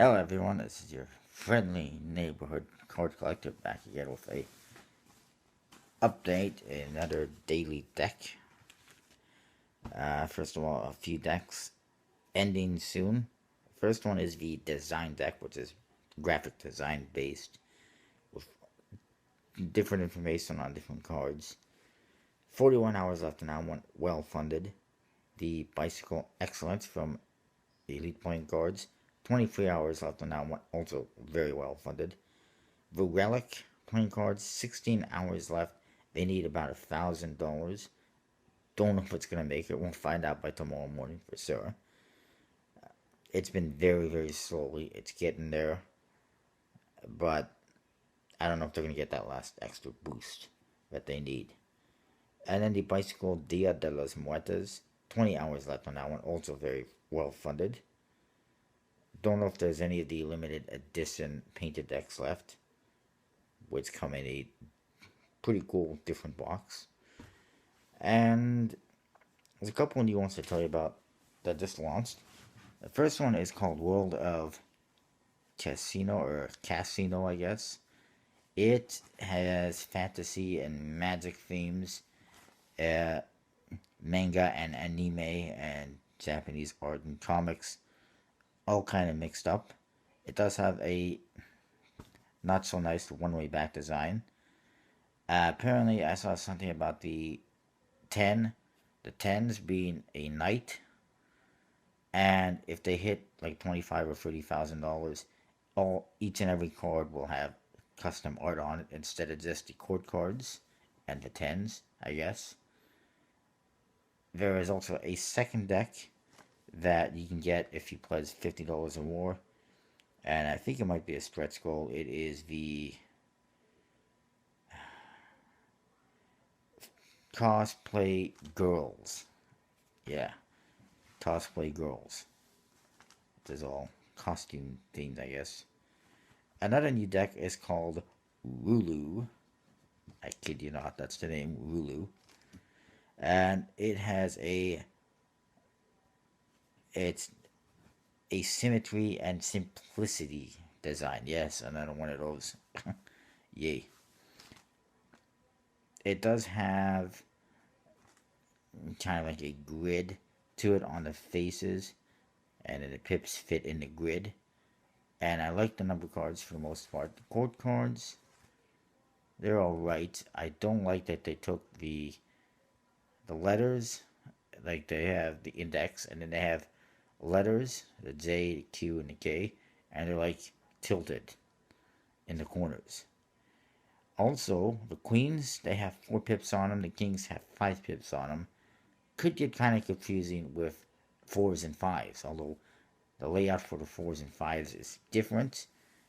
Hello everyone, this is your friendly neighborhood card collector back again with a update, another daily deck. First of all, a few decks ending soon. First one is the design deck, which is graphic design based with different information on different cards. 41 hours left now, one well funded. The Bicycle Excellence from Elite Playing Cards. 23 hours left on that one, also very well funded. The Relic playing cards, 16 hours left. They need about $1,000. Don't know if it's gonna make it. We'll find out by tomorrow morning for sure. It's been very, very slowly. It's getting there, but I don't know if they're gonna get that last extra boost that they need. And then the Bicycle Dia de los Muertos, 20 hours left on that one. Also very well funded. Don't know if there's any of the limited edition painted decks left, which come in a pretty cool different box. And there's a couple new ones to tell you about that just launched. The first one is called World of Casino, or Casino, I guess. It has fantasy and magic themes, manga and anime and Japanese art and comics, all kind of mixed up. It does have a not so nice one-way back design. Apparently, I saw something about the 10, the 10s being a knight, and if they hit like $25,000 or $30,000, each and every card will have custom art on it instead of just the court cards and the 10s, I guess. There is also a second deck that you can get if you pledge $50 or more, and I think it might be a stretch goal. It is the Cosplay Girls. Yeah, Cosplay Girls. This is all costume themed, I guess. Another new deck is called Rulu. I kid you not, that's the name, Rulu. And it has it's a symmetry and simplicity design. Yes, another one of those. Yay. It does have kind of like a grid to it on the faces, and then the pips fit in the grid. And I like the number cards for the most part. The court cards, they're alright. I don't like that they took the letters, like they have the index, and then they have letters, the J, the Q, and the K, and they're like tilted in the corners. Also, the queens, they have 4 pips on them. The kings have 5 pips on them. Could get kind of confusing with 4s and 5s, although the layout for the 4s and 5s is different.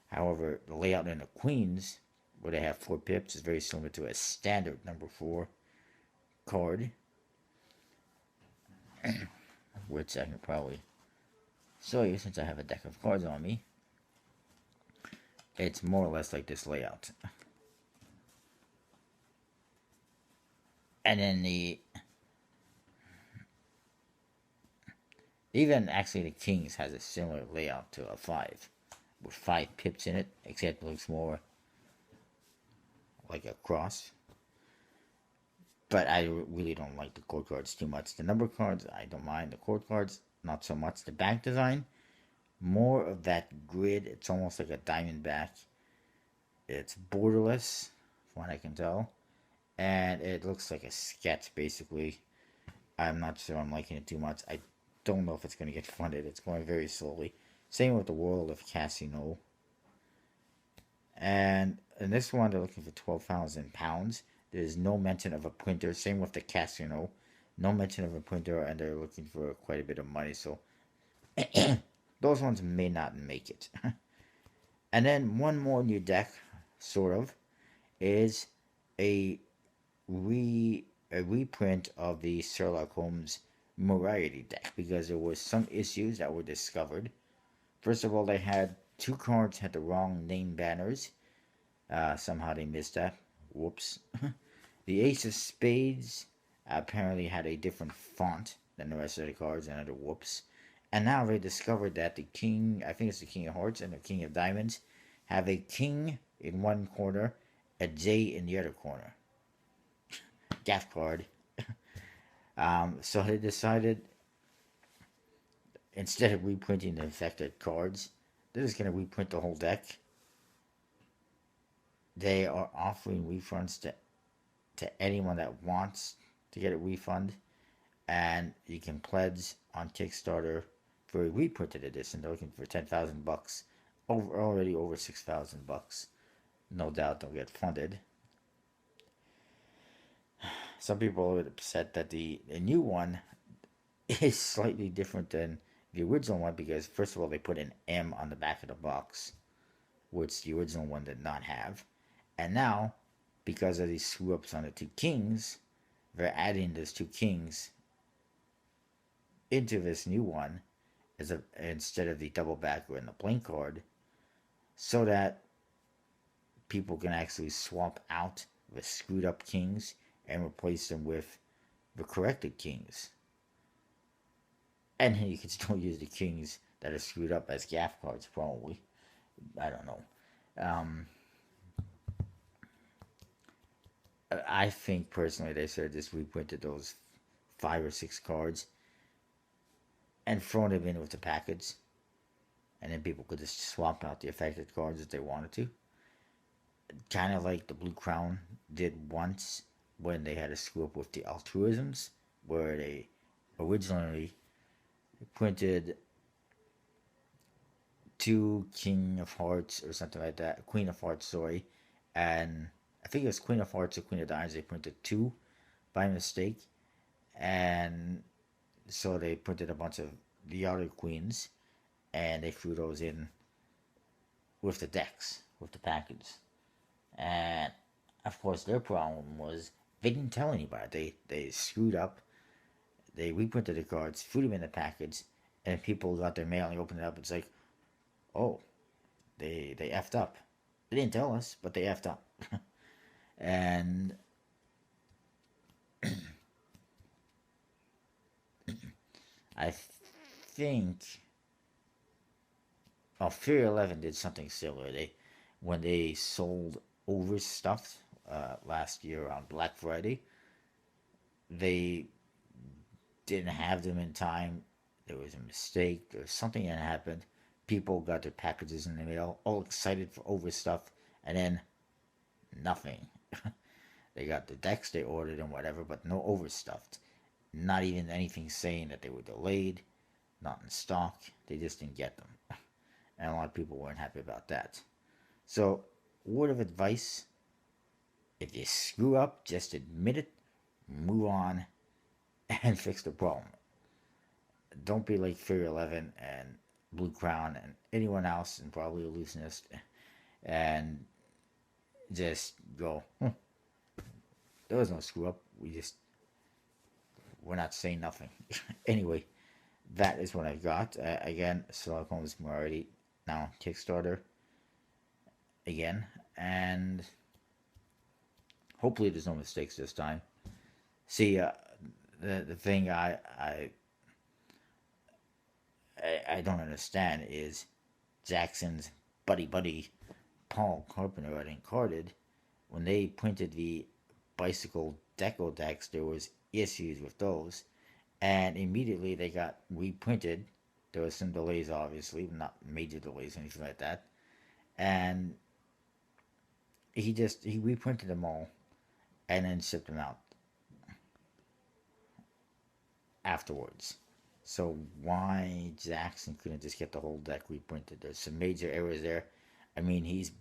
However, the layout in the queens, where they have 4 pips, is very similar to a standard number 4 card, which I can probably show you since I have a deck of cards on me. It's more or less like this layout. And then even actually the Kings has a similar layout to a 5, with 5 pips in it, except it looks more like a cross. But I really don't like the court cards too much. The number cards, I don't mind. The court cards, not so much. The back design, more of that grid. It's almost like a diamond back. It's borderless, from what I can tell. And it looks like a sketch, basically. I'm not sure I'm liking it too much. I don't know if it's going to get funded. It's going very slowly. Same with the World of Casino. And in this one, they're looking for £12,000. There's no mention of a printer. Same with the Casino. No mention of a printer, and they're looking for quite a bit of money. So those ones may not make it. And then one more new deck, sort of, is a reprint of the Sherlock Holmes Variety deck, because there were some issues that were discovered. First of all, they had 2 cards had the wrong name banners. Somehow they missed that. Whoops. The Ace of Spades apparently had a different font than the rest of the cards. Another whoops. And now they discovered that the king, I think it's the king of hearts and the king of diamonds, have a king in one corner, a J in the other corner. Gaff card. So they decided, instead of reprinting the infected cards, they're just going to reprint the whole deck. They are offering refunds to anyone that wants to get a refund. And you can pledge on Kickstarter for a reprinted edition. They're looking for $10,000. Already over $6,000. No doubt they'll get funded. Some people are upset that the new one is slightly different than the original one because, first of all, they put an M on the back of the box, which the original one did not have. And now, because of these screw ups on the two kings, they're adding those two kings into this new one instead of the double backer and the plain card, so that people can actually swap out the screwed up kings and replace them with the corrected kings. And you can still use the kings that are screwed up as gaff cards, probably. I don't know. Um, I think personally they should have just reprinted those 5 or 6 cards and thrown them in with the package, and then people could just swap out the affected cards if they wanted to. Kind of like the Blue Crown did once when they had a screw up with the altruisms, where they originally printed 2 King of Hearts or something like that, Queen of Hearts, sorry, and I think it was Queen of Hearts or Queen of Diamonds. They printed 2 by mistake, and so they printed a bunch of the other queens, and they threw those in with the decks, with the package. And of course, their problem was they didn't tell anybody. They screwed up. They reprinted the cards, threw them in the package, and people got their mail and opened it up. It's like, oh, they effed up. They didn't tell us, but they effed up. And I think, oh, Fear 11 did something similar. When they sold overstuffed last year on Black Friday, they didn't have them in time. There was a mistake. There was something that happened. People got their packages in the mail, all excited for overstuff, and then nothing. They got the decks they ordered and whatever, but no overstuffed. Not even anything saying that they were delayed, not in stock. They just didn't get them. And a lot of people weren't happy about that. So, word of advice, if you screw up, just admit it, move on, and fix the problem. Don't be like Fear 11 and Blue Crown and anyone else, and probably Illusionist, and just go, there was no screw up. We're not saying nothing. Anyway, that is what I got. Again, Sherlock Holmes Moriarty now Kickstarter again, and hopefully there's no mistakes this time. See, the thing I don't understand is Jackson's buddy Paul Carpenter at Encarded, when they printed the bicycle deco decks, there was issues with those, and immediately they got reprinted. There was some delays, obviously, not major delays or anything like that, and he reprinted them all and then shipped them out afterwards. So why Jackson couldn't just get the whole deck reprinted? There's some major errors there. I mean, he's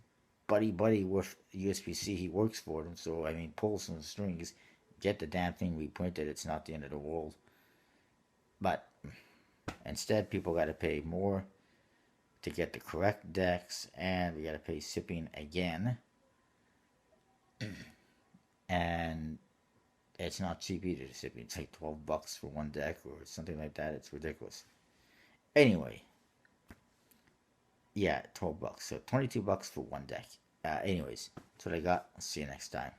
buddy with USPC. He works for them, so I mean, pull some strings, get the damn thing reprinted. It's not the end of the world. But instead, people got to pay more to get the correct decks, and we got to pay shipping again. And it's not cheap either to ship. It's like $12 for one deck or something like that. It's ridiculous. Anyway, yeah, $12. So $22 for one deck. Anyways, that's what I got. I'll see you next time.